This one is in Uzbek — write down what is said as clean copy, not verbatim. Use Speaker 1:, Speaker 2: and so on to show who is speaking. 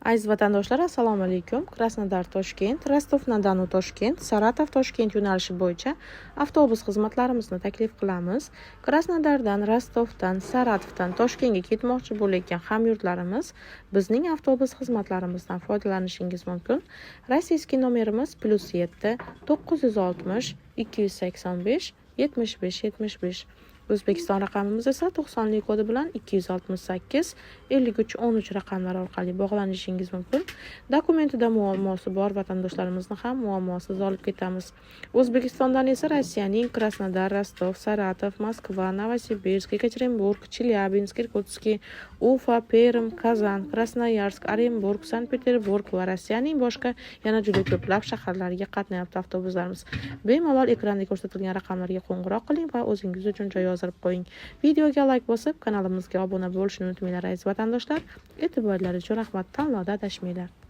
Speaker 1: Aziz vatandoshlar, assalomu alaykum. Krasnodar Toshkent, Rostov-na-Donu Toshkent, Saratov Toshkent yo'nalishi bo'yicha avtobus xizmatlarimizni taklif qilamiz. Krasnodardan, Rostovdan, Saratovdan Toshkentga ketmoqchi bo'layotgan hamyurtlarimiz bizning avtobus xizmatlarimizdan foydalanishingiz mumkin. Rossiyskiy nomerimiz +7 960 285 75 75. O'zbekiston raqamimiz esa 90lik kodi bilan 268 53 13 raqamlari orqali bog'lanishingiz mumkin. Dokumentida muammosi bor vatandoshlarimizni ham muammosiz olib ketamiz. O'zbekistondan esa Rossiyaning Krasnodar, Rostov, Saratov, Moskva, Novosibirsk, Yekaterinburg, Chelyabinsk, Irkutsk, Ufa, Perm, Kazan, Krasnoyarsk, Orenburg, Sankt-Peterburg va Rossiyaning boshqa yana juda ko'plab shaharlariga qatnayapti avtobuslarimiz. Bemalol ekranda ko'rsatilgan raqamlarga qo'ng'iroq qiling va o'zingiz uchun joy yozib qo'ying. Videoga like bosib, kanalimizga obuna bo'lishni unutmanglar aziz vatandoshlar. E'tiborlaringiz uchun rahmat. Tanlovda adashmanglar.